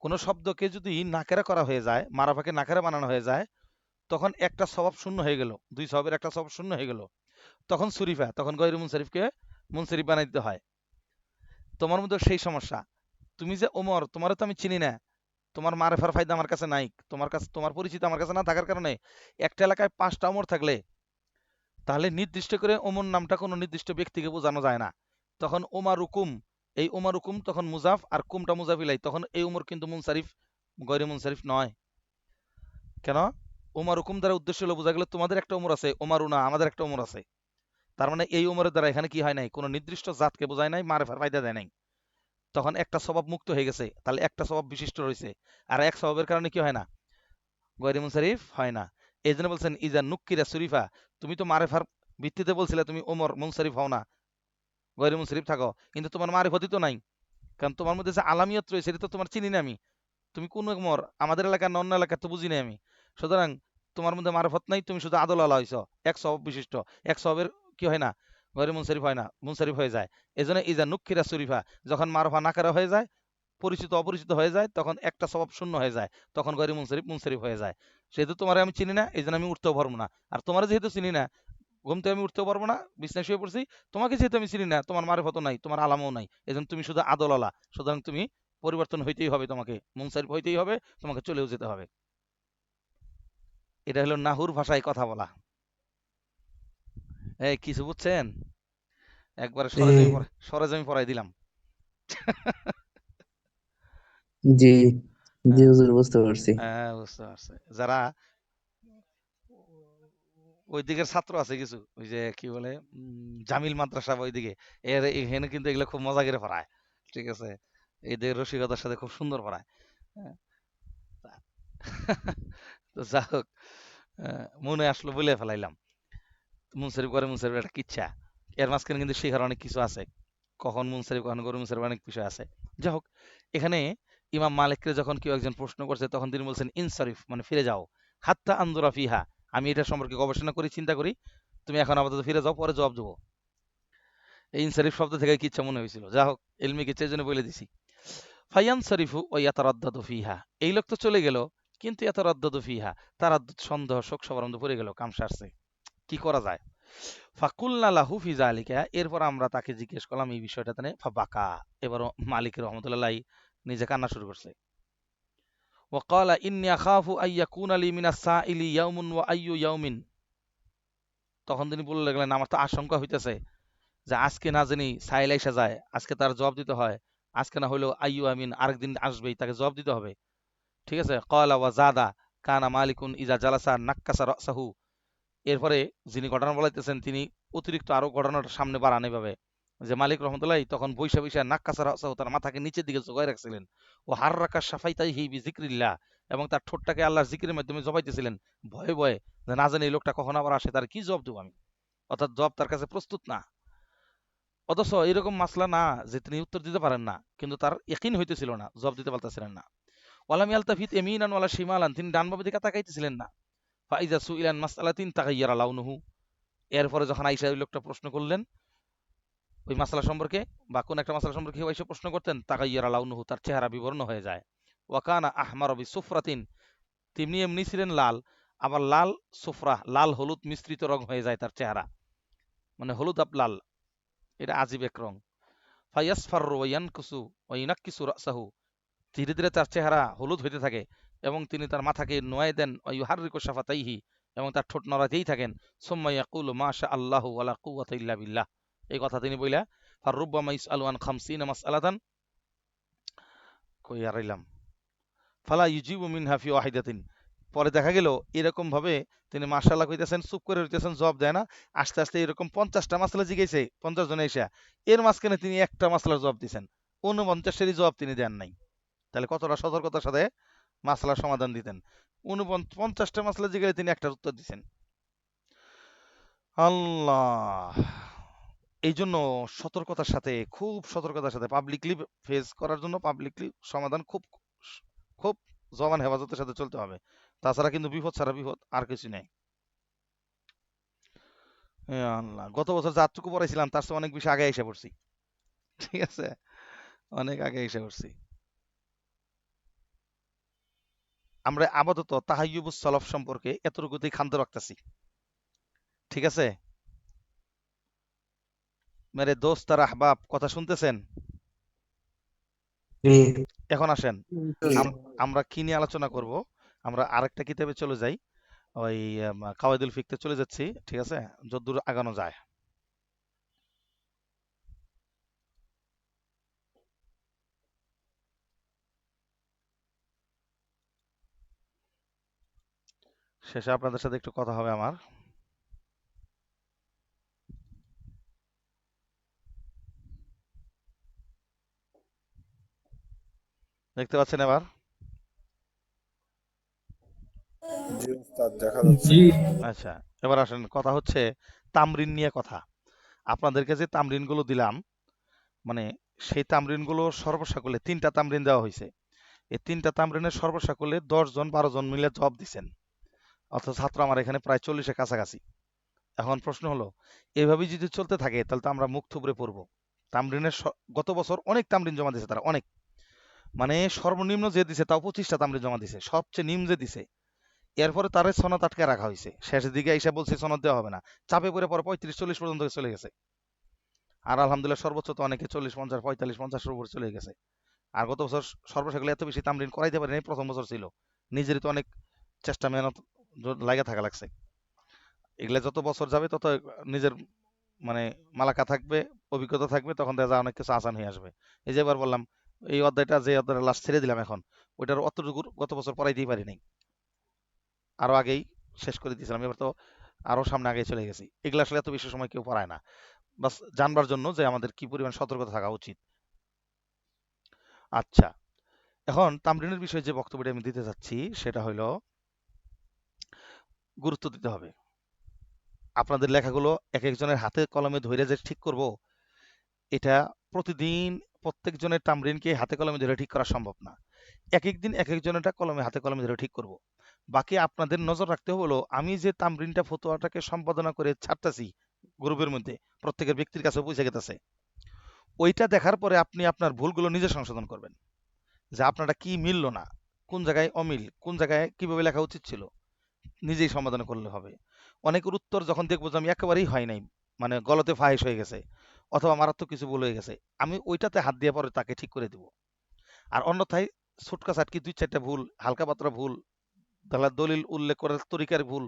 কোন শব্দকে যদি নাকেরা করা হয়ে যায়, মারাফাকে নাকেরা বানানো হয়ে যায়, তখন একটা স্বভাব শূন্য হয়ে গেল, দুই স্বভাবের একটা স্বভাব শূন্য হয়ে গেল, তখন সুরিফা, তখন গয়রু মুনসারিফকে মুনসারিফ বানাই দিতে হয়। তোমার মধ্যে সেই সমস্যা, তুমি যে ওমর, তোমারও তো আমি চিনি না, তোমার মারেফার ফায়দা আমার কাছে নাই, তোমার কাছে তোমার পরিচিত আমার কাছে না থাকার কারণে, একটা এলাকায় 5টা ওমর থাকলে তাহলে নির্দিষ্ট করে ওমর নামটা কোনো নির্দিষ্ট ব্যক্তিকে বোঝানো যায় না। তখন ওমার হুকুম, এই ওমার হুকুম তখন মুজাফ, আর কুমটা মুজাফিলাই, তখন এই ওমর কিন্তু মুনসারিফ গয়রে মুনসারিফ নয়। কেন? ওমার হুকুম দ্বারা উদ্দেশ্য হলো বোঝা গেল তোমাদের একটা ওমর আছে, ওমারুনা আমাদের একটা ওমর আছে, তার মানে এই ওমরের দ্বারা এখানে কি হয় নাই, কোনো নির্দিষ্ট জাতকে বোঝায় নাই, মারেফার ফায়দা দেয় নাই, তখন একটা স্বভাব মুক্ত হয়ে গেছে, তাহলে একটা স্বভাব বিশিষ্ট রয়েছে। আর এক স্বভাবের কারণে কি হয় না, গয়রে মুনসারিফ হয় না। এই জন্য বলছেন ইজা নুক্কিরা সুরিফা, তুমি তো মারেফার ভিত্তিতে বলছিলে তুমি ওমর মুনসারিফ হও না, গয়রে মুনসারিফ থাকো, কিন্তু তোমার মারিফতই তো নাই, কারণ তোমার মধ্যে যে আলামিয়ত রয়েছে এটা তো তোমার চিনি না আমি, তুমি কোন ওমর, আমাদের এলাকার না অন্য এলাকার তো বুঝি না আমি, সুতরাং তোমার মধ্যে মারিফত নাই, তুমি শুধু আদল আলা হইছো, এক স্বভাব বিশিষ্ট, এক স্বভাবের কি হয় না, গয়রে মুনসারিফ হয় না, মুনসারিফ হয়ে যায়। এজন্য ইজা নুক্কিরা সুরিফা, যখন মারফা নাকারা হয়ে যায়, পরিচিত অপরিচিত হয়ে যায়, তখন একটা স্বভাব শূন্য হয়ে যায়, তখন গয়রে মুনসারিফ মুনসারিফ হয়ে যায়। সেহেতু তোমার আমি চিনি না, এই জন্য আমি উঠতেও পারবো না। আর তোমার যেহেতু চিনি না, ঘুম থেকে আমি উঠতেও পারবো না, বিছনায় শুয়ে পড়ছি, তোমাকে যেহেতু আমি চিনি না, তোমার মারিফত নাই, তোমার আলামও নাই, এজন্য তুমি শুধু আদল আলা, সুতরাং তুমি পরিবর্তন হইতেই হবে, তোমাকে মুনসারিফ হইতেই হবে, তোমাকে চলেও যেতে হবে। এটা হলো নাহুর ভাষায় কথা বলা। এই কিছু বুঝছেন? একবারে জি সরেজমি পড়াই দিলাম। জি জি হ্যাঁ, হুজুর, বুঝতে পারছি। হ্যাঁ, বুঝতে পারছে যারা ওই দিকের ছাত্র আছে কিছু, ওই যে কি বলে জামিল মাদ্রাসা ওইদিকে, এখানে কিন্তু এগুলো খুব মজা করে পড়ায়, ঠিক আছে, এদের রসিকতার সাথে খুব সুন্দর পড়ায়। হ্যাঁ, তো যা হোক, মনে আসলো বলে ফেলাইলাম। মুনসারিফ করে মুনসারিফ একটা কিচ্ছা, এর মাঝখানে কিন্তু শেখার অনেক কিছু আছে, কখন মুনসারিফ কখন গরু মুনসারিফ অনেক বিষয় আছে। যাই হোক, এখানে ইমাম মালিককে যখন কেউ একজন প্রশ্ন করছে, তখন তিনি বলছেন ইনসারিফ মানে ফিরে যাও, হাত্তা আন্দুরা ফিহা, আমি এটা সম্পর্কে গবেষণা করি, চিন্তা করি, তুমি এখন আপাতত ফিরে যাও, পরে জবাব দেবো। এই ইনসারিফ শব্দ থেকে কি ইচ্ছা মনে হয়েছিল, যা হোক এলমি কিচ্ছা এই জন্য বলে দিছি। ফাইয়ান শরীফু ও ইয়াতারাদ্দাদু ফিহা, এই লোক তো চলে গেল, কিন্তু ইয়াতারাদ্দাদু ফিহা, তার সন্দেহ শোক সবার মধ্যে পড়ে গেল, কাম সারছে, কি করা যায়। ফাকুলনা লাহু ফি যালিকা, এরপর আমরা তাকে জিজ্ঞেস করলাম এই বিষয়টাতে নিয়ে, ফাবাকা, এবার মালিক রহমতুল্লাহ নিজে কান্না শুরু করছে। ওয়াকালা ইন্নী আখাফু আইয়াকুনা লি মিনাস সাইলি ইয়াউমুন ওয়া আইয়ু ইয়াউমিন, তখন তিনি বলে লাগলেন আমার তো আশঙ্কা হইতেছে যে আজকে না জানি সাইল আইসা যায়, আজকে তার জবাব দিতে হয়, আজকে না হইলেও আইয়ু আমিন আরেকদিন আসবেই, তাকে জবাব দিতে হবে, ঠিক আছে। ক্বালা ওয়া জাদা কানা মালিকুন ইজা জালাসা নাক্কাসা রাসাহু, এরপরে যিনি ঘটনা বলাইতেছেন তিনি অতিরিক্ত আরো ঘটনাটা সামনে বাড়ান এভাবে, যে মালিক রহমতুল্লাহ তখন বৈশা বৈশা নাক্কাসা রাসাহু, তার মাথাকে নিচের দিকে ঝুঁকায় রাখছিলেন, ও হাররাকা শাফাইতাইহি বিযিকরিল্লাহ, এবং তার ঠোঁটটাকে আল্লাহর জিকিরের মাধ্যমে জবাইতেছিলেন, ভয়ে ভয়ে, যে না জানি এই লোকটা কখন আবার আসে, তার কি জবাব দেবো আমি, অর্থাৎ জবাব তার কাছে প্রস্তুত না। অথচ এরকম মাসলা না যে তিনি উত্তর দিতে পারেন না, কিন্তু তার ইয়াকিন হইতেছিল না, জবাব দিতে পারতেছিলেন না। ওয়ালাম ইয়ালতাফিত ইয়ামিনান ওয়ালা শিমালান, তিনি ডান বাম দিকে তাকাইতেছিলেন না। ফাইজা সুইলান মাসআলাতিন তাগায়্যারা লাউনুহু, এরপরে যখন আয়েশা ওই লোকটা প্রশ্ন করলেন, ওই মাসালা সম্পর্কে বা কোন একটা মাসালা সম্পর্কে কেউ এসে প্রশ্ন করতেন, তাগাইয়ারা লাউনুহু, তার চেহারা বিবর্ণ হয়ে যায়। ওয়াকানা আহমার বিসুফরাতিন, তিনি এমনি ছিলেন লাল, আবার লাল সুফরা, লাল হলুদ মিশ্রিত রং হয়ে যায় তার চেহারা, মানে হলুদ আপ লাল, এটা আজীব এক রং। ফায়াসফাররু ওয়ায়ানকুসু ওয়াইনাক্কিসু রাসাহু, ধীরে ধীরে তার চেহারা হলুদ হইতে থাকে এবং তিনি তার মাথাকে নোয়াই দেন, ওয়াইউহাররিকু শাফাতাইহি, এবং তার ঠোঁট নড়াতেই থাকেন। সুম্মা ইয়াকুলু মাশা আল্লাহু ওয়ালা কুওয়াতা ইল্লা বিল্লাহ, এই কথা তিনি বইলা ফাররুব্বামা ইসআলু আন খামসিনা মাসআলাতান, কই হারাইলাম, ফালা ইউজিবু মিনহা ফি ওয়াহিদাতিন, পরে দেখা গেল এরকম ভাবে তিনি মাশাআল্লাহ কইতেছেন, চুপ করে রইতেছেন, জবাব দেয় না। আস্তে আস্তে এরকম 50টা মাসলা জিজ্ঞেসে 50 জন এসে, এর মাঝখানে তিনি একটা মাসলার জবাব দিয়েছেন, 49 জবাব তিনি দেন নাই। তাহলে কতটা সতর্কতার সাথে মাসলার সমাধান দিতেন। 50টা মাসলা জিজ্ঞেসে তিনি একটার উত্তর দিচ্ছেন। আল্লাহ, এই জন্য সতর্কতার সাথে, খুব সতর্কতার সাথে পাবলিকলি ফেস করার জন্য, পাবলিকলি সমাধান খুব খুব জবান হেফাজতের সাথে চলতে হবে। তাছাড়া কিন্তু বিপদ ছাড়া বিপদ আর কিছু নেই। আল্লাহ, গত বছর যাতটুকু পড়াইছিলাম তার চেয়ে অনেক বেশি আগে এসে পড়ছি। ঠিক আছে, অনেক আগে এসে পড়ছি। আমরা আপাতত তাহাইয়ুবুস সলফ সম্পর্কে এতটুকুতেই ক্ষান্ত রাখতেছি। ঠিক আছে, মেরে দোস্ত আর আহবাব, কথা শুনতেছেন? জি এখন আসেন, জি। আমরা কি নিয়ে আলোচনা করব। আমরা আরেকটা কিতাবে চলে যাই, ওই কাওয়াইদুল ফিকতে চলে যাচ্ছি। ঠিক আছে, যতদূর আগানো যায়। শেষে আপনাদের সাথে একটু কথা হবে আমার। দেখতে পাচ্ছেন এবার? জি ওস্তাদ, দেখা যাচ্ছে। জি আচ্ছা, এবার আসেন, কথা হচ্ছে তামরিন নিয়ে কথা। আপনাদেরকে যে তামরিনগুলো দিলাম, মানে সেই তামরিনগুলো সর্বসাকুল্যে 3টা তামরিন দেওয়া হয়েছে। এই 3টা তামরিনের সর্বসাকুল্যে 10 জন 12 জন মিলে জবাব দিচ্ছেন, অথচ ছাত্র আমার এখানে প্রায় 40-এর কাছাকাছি। এখন প্রশ্ন হলো, এভাবেই যদি চলতে থাকে তাহলে তো আমরা মুখ থুবড়ে পড়বো। তামরিনের গত বছর অনেক তামরিন জমা দিয়েছে তারা, অনেক, মানে সর্বনিম্ন যে দিছে তাও 25টা তামরিন জমা দিছে, সবচেয়ে নিম্ন যে দিছে। এরপরে তারে সনদ আটকে রাখা হয়েছে, শেষের দিকে এসে বলছে সনদ দেওয়া হবে না, চাপে পড়ে পরে 35-40 পর্যন্ত চলে গেছে। আর আলহামদুলিল্লাহ সর্বোচ্চ তো অনেকে 40, 50, 45, 50-এর উপর চলে গেছে। আর গত বছর সর্বসাকুল্যে এত বেশি তামরিন করাইতে পারে নাই, প্রথম বছর ছিল। নিজেরই তো অনেক চেষ্টা মেহনত লাগা থাকা লাগছে। এগুলা যত বছর যাবে তত নিজের মানে মালাকা থাকবে, অভিজ্ঞতা থাকবে, তখন দেখা যায় অনেক কিছু আসান হয়ে আসবে। এই যে এবার বললাম, এই অধ্যায়টা যে অধ্যায়টা লাস্ট ছেড়ে দিলাম এখন, ওইটার অতটুকু গত বছর পড়াইতেই পারি নাই, আরো আগেই শেষ করে দিয়েছিলাম। এবার তো আরো সামনে আগে চলে গেছি। এগুলো আসলে এত বেশি সময় কেউ পড়ায় না, বাস জানবার জন্য যে আমাদের কি পরিমাণ সতর্কতা থাকা উচিত। আচ্ছা, এখন তামরিনের বিষয়ে যে বক্তব্যটা আমি দিতে চাচ্ছি সেটা হলো, গুরুত্ব দিতে হবে। আপনাদের লেখাগুলো এক একজনের হাতে কলমে ধরে যে ঠিক করব, এটা প্রতিদিন প্রত্যেকজনের তামরিনকে হাতে কলমে ধরে ঠিক করা সম্ভব না। এক একদিন এক একজনেরটা কলমে হাতে কলমে ধরে ঠিক করব। বাকি আপনাদের নজর রাখতে হলো, আমি যে তামরিনটা ফতোয়াটাকে সম্পাদনা করে ছাড়তেছি গ্রুপের মধ্যে, প্রত্যেকের ব্যক্তির কাছে পৌঁছে গেতেছে, ওইটা দেখার পরে আপনি আপনার ভুলগুলো নিজে সংশোধন করবেন, যে আপনারটা কি মিলল না, কোন জায়গায় অমিল, কোন জায়গায় কিভাবে লেখা উচিত ছিল, নিজেই সমাধান করলে হবে। অনেকের উত্তর যখন দেখবো যে আমি একেবারেই হয় নাই, মানে গলতে ফাহিশ হয়ে গেছে অথবা মারাত্মক কিছু ভুল হয়ে গেছে, আমি ওইটাতে হাত দিয়ে পরে তাকে ঠিক করে দিব। আর অন্যথায় ছুটকা ছাটকি 2-4টা ভুল, হালকা পাতলা ভুল, তাহলে দলিল উল্লেখ করার তরিকার ভুল,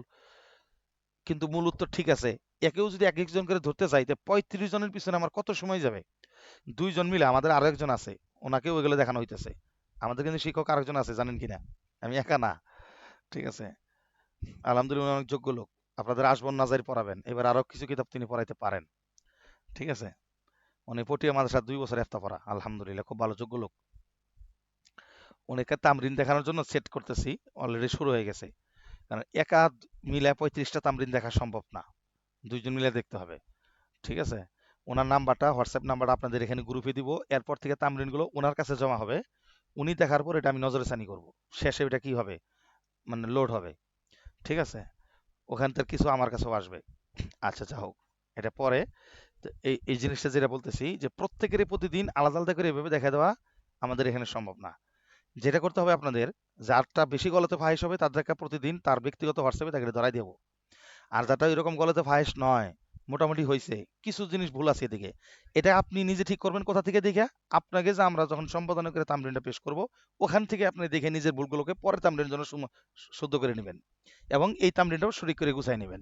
কিন্তু মূল উত্তর ঠিক আছে, একেও যদি এক একজন করে ধরতে চাই, 35 জনের পিছনে আমার কত সময় যাবে। 2 জন মিলে, আমাদের আরো একজন আছে, ওনাকেও ওইগুলো দেখানো হইতেছে। আমাদের কিন্তু শিক্ষক আরেকজন আছে, জানেন কিনা, আমি একা না। ঠিক আছে, আলহামদুলিল্লাহ উনি অনেক যোগ্য লোক। আপনাদের আসবন নাজারি পড়াবেন, এবার আরো কিছু কিতাব তিনি পড়াইতে পারেন। ঠিক আছে, উনি পটিয়া মাদ্রাসার 2 বছর ইফতা পড়া, আলহামদুলিল্লাহ খুব ভালো যোগ্য লোক। উনিকে তামরিন দেখানোর জন্য সেট করতেছি, অলরেডি শুরু হয়ে গেছে। কারণ একা মিলে 35টা তামরিন দেখা সম্ভব না, 2 জন মিলে দেখতে হবে। ঠিক আছে, ওনার নাম্বারটা, হোয়াটসঅ্যাপ নাম্বারটা আপনাদের এখানে গ্রুপে দিব। এরপর থেকে তামরিনগুলো ওনার কাছে জমা হবে, উনি দেখার পর এটা আমি নজরে সানি করব। শেষে এটা কি হবে, মানে লোড হবে। ঠিক আছে, ওখান থেকে কিছু আমার কাছেও আসবে। আচ্ছা, যা হোক, এটা পরে। তো এই জিনিসটা যেটা বলতেছি যে প্রত্যেকেরই প্রতিদিন আলাদা আলাদা করে এভাবে দেখা দেওয়া আমাদের এখানে সম্ভব না। যেটা করতে হবে আপনাদের, যারটা বেশি গলাতে ফাহিশ হবে তাদেরকে প্রতিদিন তার ব্যক্তিগত হোয়াটসঅ্যাপে তাকে ধরাই দেবো। আর যাটা এরকম গলাতে ফাহিশ নয়, মোটামুটি হয়েছে, কিছু জিনিস ভুল আছে এদিকে, এটা আপনি নিজে ঠিক করবেন কোথা থেকে দেখে। আপনাকে যে আমরা যখন সম্পাদনা করে তামরিনটা পেশ করব, ওখান থেকে আপনি দেখে নিজের ভুলগুলোকে পরে তামরিনের জন্য শুদ্ধ করে নেবেন এবং এই তামরিনটাও সঠিক করে গুছাই নেবেন।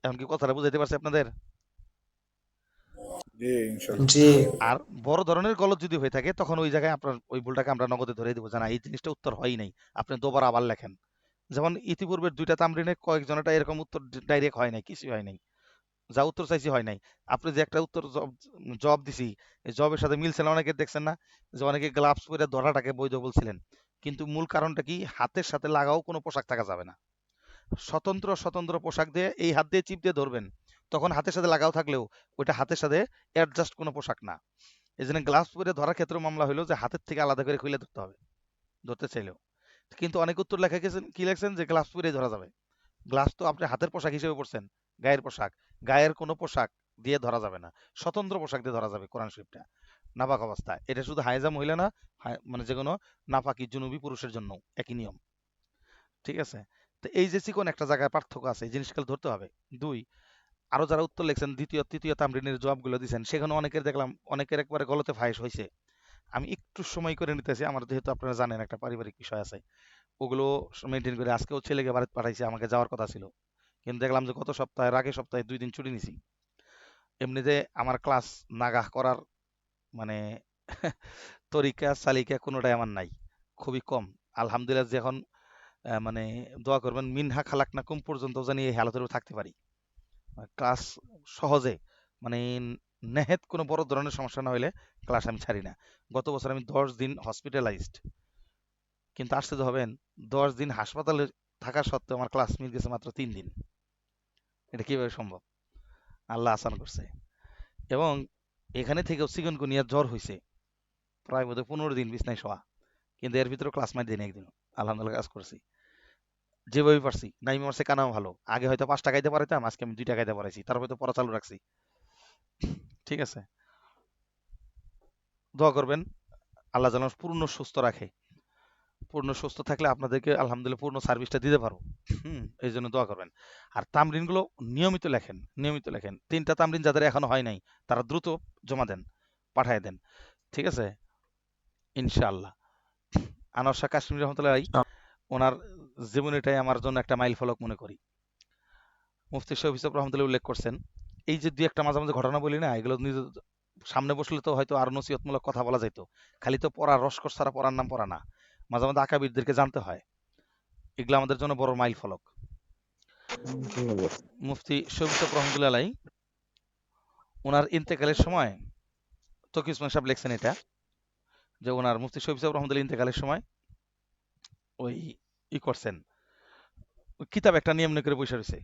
এখন কি কথাটা বুঝাইতে পারছি আপনাদের? জি ইনশাল্লাহ। জি আর বড় ধরনের গলত যদি হয়ে থাকে তখন ওই জায়গায় আপনার ওই ভুলটাকে আমরা নগদে ধরে দেবো যে না, এই জিনিসটা উত্তর হয়ই নাই, আপনি দুবার আবার লেখেন। যেমন ইতিপূর্বের দুইটা তামরিনে কয়েকজনটা এরকম উত্তর ডাইরেক্ট হয় নাই, কিছুই হয় নাই, যা উত্তর চাইছি হয় নাই। আপনি যে একটা উত্তর জব দিছি, এই জবের সাথে মিলছে না, অনেকে দেখছেন না যে অনেকে গ্লাভস পরে ধরাটাকে বৈধ বলছিলেন, কিন্তু মূল কারণটা কি, হাতের সাথে লাগাও কোনো পোশাক থাকা যাবে না। স্বতন্ত্র স্বতন্ত্র পোশাক দিয়ে এই হাত দিয়ে চিপ দিয়ে ধরবেন, তখন হাতের সাথে লাগাও থাকলেও ওইটা হাতের সাথে অ্যাডজাস্ট কোনো পোশাক না। এই জন্য গ্লাভস পরে ধরার ক্ষেত্রে মামলা হলো যে হাতের থেকে আলাদা করে খুলে ধরতে হবে, ধরতে চাইলেও। কিন্তু অনেক উত্তর লেখা গেছেন কি লেখছেন যে গ্লাভস পরেই ধরা যাবে। গ্লাভস তো আপনি হাতের পোশাক হিসেবে পড়ছেন, গায়ের পোশাক, গায়ের কোনো পোশাক দিয়ে ধরা যাবে না, স্বতন্ত্র পোশাক দিয়ে ধরা যাবে কোরআন শরীফটা নাপাক অবস্থায়। এটা শুধু হায়েজা মহিলা না, মানে যে কোনো নাপাকি জুনুবি পুরুষের জন্য একই নিয়ম। ঠিক আছে? তো এই যে চিকন একটা জায়গায় পার্থক্য আছে, এই জিনিসগুলো ধরতে হবে। দুই, আরো যারা উত্তর লিখছেন দ্বিতীয় তৃতীয় তামরিনের জবাবগুলো দিচ্ছেন, সেখানে অনেকের দেখলাম অনেকের একবারে গলতে ফাহিশ হয়েছে। আমি একটু সময় করে নিতেছি, আমার যেহেতু আপনারা জানেন একটা পারিবারিক বিষয় আছে, ওগুলো মেনটেন করে আজকেও ছেলেকে বাড়িতে পাঠাইছি, আমাকে যাওয়ার কথা ছিল, কিন্তু দেখলাম যে গত সপ্তাহের আগের সপ্তাহে 2 দিন ছুটি নিছি। এমনিতে আমার ক্লাস নাগাহ করার মানে তরিকা সালিকা কোনোটাই আমার নাই, খুবই কম। আলহামদুলিল্লাহ যে এখন মানে দোয়া করবেন মিনহা খালাকনাকুম পর্যন্ত জানি এই হালতেও থাকতে পারি, ক্লাস সহজে, মানে নেহেত কোনো বড় ধরনের সমস্যা না হলে ক্লাস আমি ছাড়ি না। গত বছর আমি 10 দিন হসপিটালাইজড, কিন্তু আশ্চর্য হবেন, 10 দিন হাসপাতালে থাকা সত্ত্বেও আমার ক্লাস মিস গেছে মাত্র 3 দিন। এটা কিভাবে সম্ভব? আল্লাহ আসান করছে। এবং এখানে থেকেও চিকনগুনিয়ার জ্বর হয়েছে, প্রায় বোধহয় 15 দিন বিছনায় শোয়া, কিন্তু এর ভিতরে ক্লাস মাই দিন একদিন আলহামদুলিল্লাহ কাজ করছি যেভাবে পারছি। নাইমে মারছে কানাও ভালো, আগে হয়তো 5 টাকাইতে পারতাম, আজকে আমি 2 টাকাইতে পারাইছি, তারপরে তো পড়া চালু রাখছি। ঠিক আছে? দোয়া করবেন আল্লাহ যেন পূর্ণ সুস্থ রাখে, পূর্ণ সুস্থ থাকলে আপনাদেরকে আলহামদুলিল্লাহ পূর্ণ সার্ভিসটা দিতে পারবো। এই জন্য দোয়া করবেন। আর তামরিনগুলো নিয়মিত লেখেন, নিয়মিত লেখেন। 3টা তামরিন যাদের এখনো হয় নাই তারা দ্রুত জমা দেন, পাঠায় দেন। ঠিক আছে? ইনশাআল্লাহ। আনোয়ার শাহ কাশ্মীর রহমতুল্লাহ, ওনার জীবনীটাই আমার জন্য একটা মাইল ফলক মনে করি। মুফতি শফি সাহেব রহমতুল্লাহ উল্লেখ করছেন, এই যে 2-1টা মাঝে মাঝে ঘটনা বলি না, এগুলো নিজে সামনে বসলে তো হয়তো আরো নসিহতমূলক কথা বলা যাইতো, খালি তো পড়া রসকস ছাড়া পড়ার নাম পড়া না, মাঝে মাঝে আকাবিরদেরকে জানতে হয়। এগুলো আমাদের জন্য বড় মাইল ফলক। মুফতি শফি সাহেব রহমতুল্লাহ আলাই ওনার ইন্তেকালের সময় তকি উসমান সাহেব লেখছেন এটা, যে ওনার মুফতি শফি সাহেব রহমতুল্লাহ ইন্তেকালের সময় ওই করছেন, ওই কিতাব একটা নিয়ম করে বসে রয়েছে,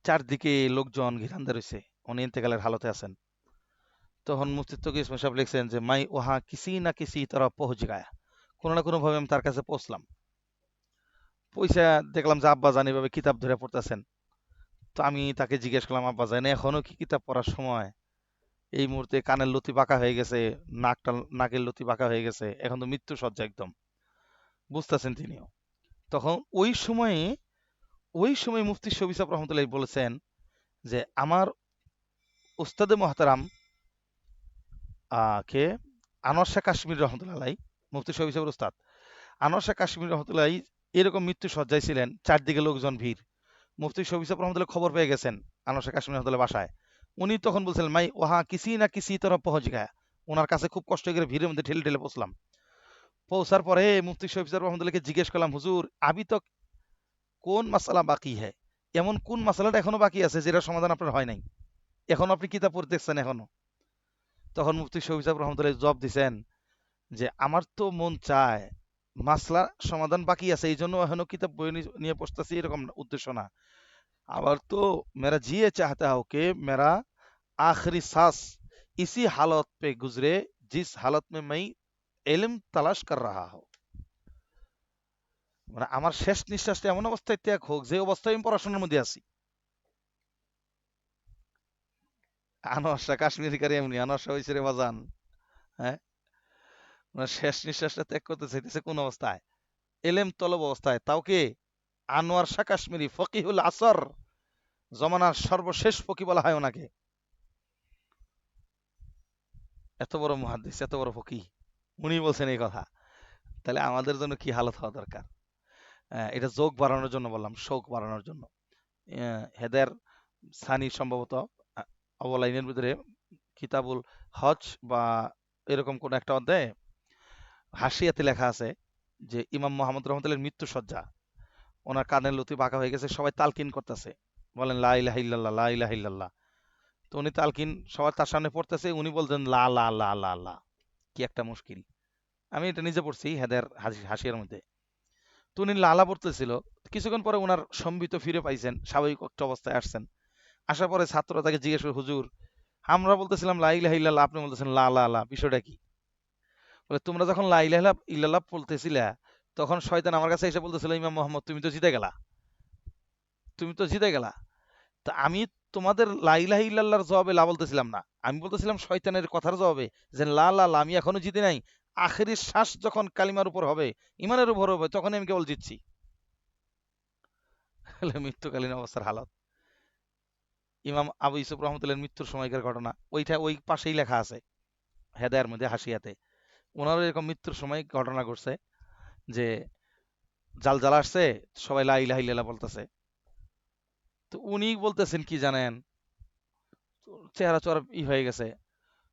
চারদিকে লোকজন ঘিরান্দে রয়েছে, উনি ইন্তেকালের হালতে আছেন। তখন মুফতি তকি উসমান সাহেব লিখছেন যে মাই ওহা কিসি না কিসি তারা পৌঁছ গায়া, কোনো না কোনো ভাবে আমি তার কাছে পৌঁছলাম, পয়সা দেখলাম যে আব্বা জান এভাবে কিতাব ধরে পড়তেছেন। তো আমি তাকে জিজ্ঞেস করলাম, আব্বা জান এখনো কি কিতাব পড়ার সময়? এই মুহূর্তে কানের লতি বাঁকা হয়ে গেছে, নাকের লতি বাঁকা হয়ে গেছে, এখন তো মৃত্যু সজ্জা একদম, বুঝতেছেন তিনিও। তখন ওই সময় মুফতি শফি সাহেব রহমতুল্লাহ বলেছেন যে আমার উস্তাদে মহতারাম কে আনোয়ার শাহ কাশ্মীর রহমতুল্লাহ, মুফতি শফি সাহেবের উস্তাদ আনোয়ার শাহ কাশ্মীর রহমতুল্লাহ এরকম মৃত্যু সজ্জায় ছিলেন, চারদিকে লোকজন ভিড়। মুফতি শফি সাহেব রহমতুল্লাহ খবর পেয়ে গেছেন আনোয়ার শাহ কাশ্মীর রহমতুল্লাহ বাসায়। উনি তখন বলছিলেন মাই ওহা কিসি না কিসি তরফ পৌঁছ গায়া, ওনার কাছে খুব কষ্ট করে ভিড়ের মধ্যে ঠেলে ঠেলে পৌঁছলাম। পৌঁছার পরে মুফতি শফি সাহেব রহমতুল্লাহকে জিজ্ঞেস করলাম, হুজুর আবি তো কোন মাসালা বাকি হ্যায়, এমন কোন মাসালাটা এখনো বাকি আছে যেটা সমাধান আপনার হয় নাই, এখন আপনি কিতাব পড়তেছেন এখনো? তখন মুফতি শফি সাহেব রহমতুল্লাহ জবাব দিছেন যে আমার তো মন চায় মাসলা সমাধান বাকি আছে, এই জন্য এখনো কিতাব বই নিয়ে পড়তেছি, এরকম উদ্দেশ্য না। আবার তো মেরা জিয়ে চাহতা হো কে মেরা आखिरी सांस इसी हालत पे गुजरे जिस हालत में मैं इल्म तलाश कर रहा हूँ, মানে আমার শেষ নিঃশ্বাসটা এমন অবস্থায় ত্যাগ হোক যে অবস্থায় আমি পড়াশোনার মধ্যে আছি। আনোয়ার শাহ কাশ্মীরি কারি এমনি, আনোয়ার শাহ হয়েছে রে বাজান। হ্যাঁ, ওনার শেষ নিঃশ্বাসটা ত্যাগ করতে চাইতেছে কোন অবস্থায়? এলেম তলব অবস্থায়, তাও কে? আনোয়ার শাহ কাশ্মীরি ফকিহুল আসর, জমানার সর্বশেষ ফকি বলা হয় ওনাকে। এত বড় মুহাদ্দিস, এত বড় ফকি, উনি বলছেন এই কথা। তাহলে আমাদের জন্য কি হালত হওয়া দরকার? এটা যোগ বাড়ানোর জন্য বললাম, শোক বাড়ানোর জন্য। হেদের সানি সম্ভবত অবলাইনের ভিতরে কিতাবুল হজ বা এরকম কোন একটা অধ্যায়ে হাসিয়াতে লেখা আছে যে ইমাম মোহাম্মদ রহমতুল্লাহর মৃত্যু সজ্জা, ওনার কানের লতি বাঁকা হয়ে গেছে, সবাই তালকিন করতেছে, বলেন লা ইলাহা ইল্লাল্লাহ, লা ইলাহা ইল্লাল্লাহ। তো উনি তালকিন সবার তার সামনে পড়তেছে, উনি বলতেন লা লা লা লা লা। কি একটা মুশকিল! আমি এটা নিজে পড়ছি হেদের হাসিয়ার মধ্যে। তো উনি লালা পড়তেছিল, কিছুক্ষণ পরে ওনার সম্বিত ফিরে পাইছেন, স্বাভাবিক একটা অবস্থায় আসছেন। আসার পরে ছাত্ররা তাকে জিজ্ঞেস করে, হুজুর আমরা বলতেছিলাম লা ইলাহা ইল্লাল্লাহ, আপনি বলতেছেন লা লা লা, বিষয়টা কি? বলে তোমরা যখন লা ইলাহা ইল্লাল্লাহ বলতেছিলা, তখন শয়তান আমার কাছে এসে বলতেছিল, ইমাম মোহাম্মদ তুমি তো জিতে গেলা, তুমি তো জিতে গেলা। তা আমি তোমাদের লা ইলাহা ইল্লাল্লাহর জবাবে লা বলতেছিলাম না, আমি বলতেছিলাম শয়তানের কথার জবাবে, যে লা লা লা, আমি এখনো জিতে নাই। আখেরি শ্বাস যখন কালিমার উপর হবে, ইমানের উপর হবে, তখন আমি কেবল জিতছি। মৃত্যুকালীন অবস্থার হালত। ইমাম আবু ইউসুফ রহমতুল্লাহর মৃত্যুর সময়কার ঘটনা, ওইটা ওই পাশেই লেখা আছে হেদায়ের মধ্যে, হাসিয়াতে। ওনারও এরকম মৃত্যুর সময় ঘটনা ঘটছে যে জালজালা আসছে, সবাই লা ইলাহা ইল্লাল্লাহ বলতেছে। তো উনি বলতেছেন কি জানেন, চেহারা চড়া হয়ে গেছে।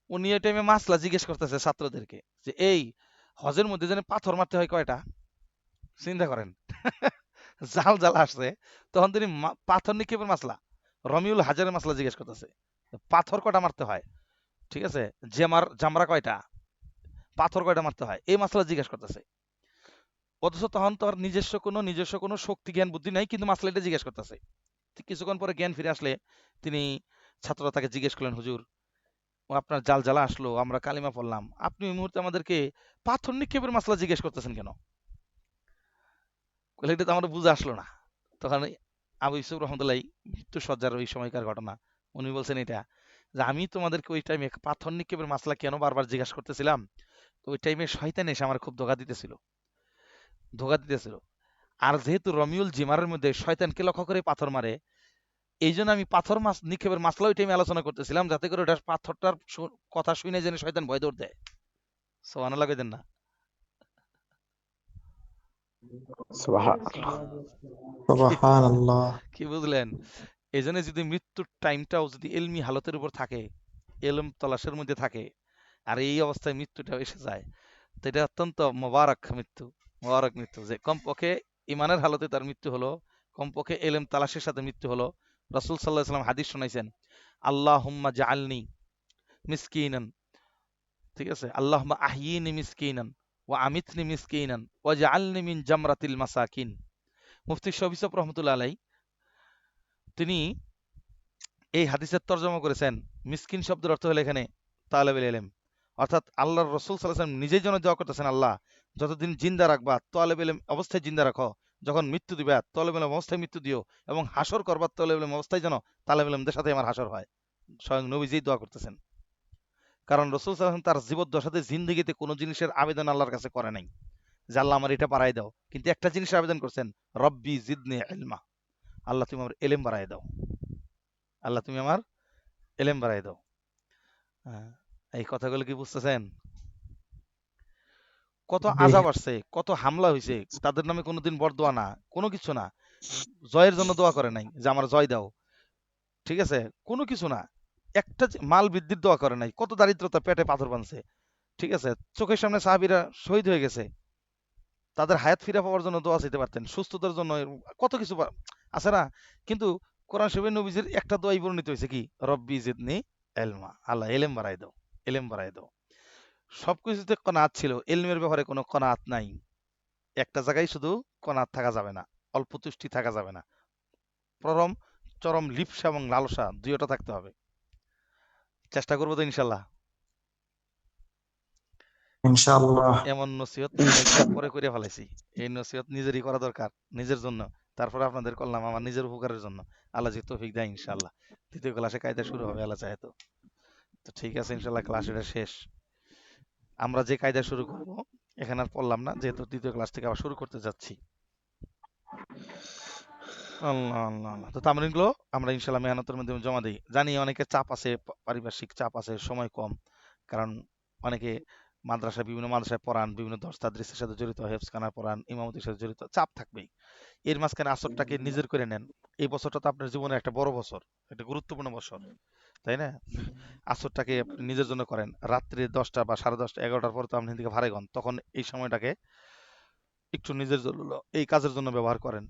উনি এই টাইমে মাসলা জিজ্ঞেস করতেছে ছাত্রদেরকে যে এই হজের মধ্যে যেন পাথর মারতে হয় কয়টা? চিন্তা করেন। জাল জ্বালা আসছে, তখন তিনি পাথর নিক্ষেপের মাসলা, রমিউল হাজারের মাসলা জিজ্ঞেস করতেছে, পাথর কয়টা মারতে হয়, ঠিক আছে, জামরা কয়টা, পাথর কয়টা মারতে হয়, এই মাসলা জিজ্ঞেস করতেছে। অথচ তখন তো আর নিজস্ব কোনো শক্তি জ্ঞান বুদ্ধি নাই, কিন্তু মাসলা এটা জিজ্ঞেস করতেছে। কিছুক্ষণ পরে জ্ঞান ফিরে আসলে তিনি, ছাত্ররা তাকে জিজ্ঞেস করলেন, হুজুর ও আপনার জাল জ্বালা আসলো, আমরা কালিমা পড়লাম, আপনি ওই মুহূর্তে আমাদেরকে পাথর নিক্ষেপের মাসলা জিজ্ঞেস করতেছেন কেন? বলে, এটা তো আমার বুঝে আসলো না। তখন আবু ইউসুফ রহমতুল্লাহ, মৃত্যু সজ্জার ওই সময়কার ঘটনা, উনি বলছেন এটা, যে আমি তোমাদেরকে ওই টাইমে পাথর নিক্ষেপের মাসলা কেন বারবার জিজ্ঞাসা করতেছিলাম, তো ওই টাইমে শয়তান এসে আমার খুব ধোকা দিতেছিল। আর যেহেতু রমিউল জিমারের মধ্যে শয়তানকে লক্ষ্য করে পাথর মারে, এই জন্য আমি পাথর নিক্ষেপের মাসলা ওই টাইমে আলোচনা করতেছিলাম, যাতে করে ওটার পাথরটার কথা শুনে যেন শয়তান ভয় দৌড় দেয়। সুবহানাল্লাহ কইতেন না? সুবহানাল্লাহ। কি সুবহানাল্লাহ। কি বুঝলেন? এই জন্য যদি মৃত্যুর টাইমটাও যদি এলমি হালতের উপর থাকে, এলম তলাশের মধ্যে থাকে, আর এই অবস্থায় মৃত্যুটাও এসে যায়, তো এটা অত্যন্ত মোবারক মৃত্যু, যে কমপক্ষে ইমানের হালতে তার মৃত্যু হলো, কমপক্ষে এলেম তালাশের সাথে মৃত্যু হলো। রাসূল সাল্লাল্লাহু আলাইহি ওয়াসাল্লাম হাদিস শোনাইছেন, আল্লাহুম্মা জাআলনি মিসকিনান, ঠিক আছে, আল্লাহুম্মা আহয়িনি মিসকিনান ওয়া আমিতনি মিসকিনান ওয়া জাআলনি মিন জামরাতিল মাসাকিন। মুফতি শফিসব রহমতুল্লাহ আলাই, তিনি এই হাদিসের তর্জমা করেছেন, মিসকিন শব্দের অর্থ হলো এখানে তালেবুল ইলম, অর্থাৎ আল্লাহর রাসূল সাল্লাল্লাহু আলাইহি ওয়াসাল্লাম নিজের জন্য দোয়া করতেছেন, আল্লাহ যতদিন জিন্দা রাখবা তালেবুল ইলম অবস্থায় জিন্দা রাখো, যখন মৃত্যু দিবা তালেবুল ইলম অবস্থায় মৃত্যু দিও, এবং হাসর করবা তালেবুল ইলম অবস্থায় যেন তালেবুল ইলমদের সাথে আমার হাসর হয়। স্বয়ং নবীজি দোয়া করতেছেন, কারণ রাসূল সাল্লাল্লাহু আলাইহি ওয়াসাল্লাম তার জীবদ্দশাতে জিন্দেগিতে কোনো জিনিসের আবেদন আল্লাহর কাছে করে নাই যে আল্লাহ আমার এটা বাড়াই দাও, কিন্তু একটা জিনিসের আবেদন করছেন, রব্বি জিদনি ইলমা, আল্লাহ তুমি আমার এলেম বাড়াই দাও, আল্লাহ তুমি আমার এলেম বাড়াই দাও। হ্যাঁ, এই কথাগুলো কি বুঝতেছেন? কত জি। আযাব আসছে, কত হামলা হয়েছে, তাদের নামে কোনোদিন বরদোয়া না, কোনো কিছু না, জয়ের জন্য দোয়া করে নাই যে আমার জয় দাও, ঠিক আছে, কোনো কিছু না, একটা মাল বৃদ্ধির দোয়া করে নাই, কত দারিদ্রতা, পেটে পাথর বানছে, ঠিক আছে, চোখের সামনে সাহাবীরা শহীদ হয়ে গেছে, তাদের হায়াত ফিরে পাওয়ার জন্য দোয়া চাইতে পারতেন, সুস্থতার জন্য, কত কিছু আছে না, কিন্তু কোরআন শরীফে নবীজির একটা দোয়াই বর্ণিত হয়েছে, কি রব্বি জিদনি ইলমা, আল্লাহ এলেম বাড়াই দাও, এলেম বাড়াই দাও। সবকিছুতে কনাআত ছিল, এলমের ব্যাপারে কোনো কনাআত নাই। একটা জায়গায় শুধু কনাআত থাকা যাবে না, অল্প তুষ্টি থাকা যাবে না, পরম চরম লিপ্সা এবং লালসা দুইটা থাকতে হবে। চেষ্টা করবো তো ইনশাল্লাহ। ইনশাআল্লাহ। এমন নসিহত অনেকদিন পরে করে ফেলাইছি, এই নসিহত নিজেরই করা দরকার, নিজের জন্য, তারপরে আপনাদের করলাম আমার নিজের উপকারের জন্য। আল্লাহ যে তৌফিক দেয় ইনশাআল্লাহ। দ্বিতীয় ক্লাসে কায়দা শুরু হবে, আল্লাহ চাহে তো। তো ঠিক আছে, ইনশাল্লাহ ক্লাস এটা শেষ। আমরা যে কায়দা শুরু করব এখানে আর পড়লাম না, যেহেতু দ্বিতীয় ক্লাস থেকে আবার শুরু করতে যাচ্ছি। আল্লাহ আল্লাহ আল্লাহ। তো তামরিনগুলো আমরা ইনশাল্লাহ মেহনতের মাধ্যমে জমা দিই। জানি অনেকে চাপ আছে, পারিপার্শ্বিক চাপ আছে, সময় কম, কারণ অনেকে বিভিন্ন মাদ্রাসায় পড়ান, বিভিন্ন দর্শ তাদরিসের সাথে জড়িত, হেফজখানা পড়ান, ইমামতির সাথে জড়িত, চাপ থাকবেই। এর মাঝখানে আসরটাকে নিজের করে নেন। এই বছরটা তো আপনার জীবনের একটা বড় বছর, একটা গুরুত্বপূর্ণ বছর, তাই না? আসরটাকে আপনি নিজের জন্য করেন। রাত্রি 10টা বা 10:30 11টার পর তো আপনি এদিকে ভাড়ায় গন, তখন এই সময়টাকে একটু নিজের জন্য, এই কাজের জন্য ব্যবহার করেন।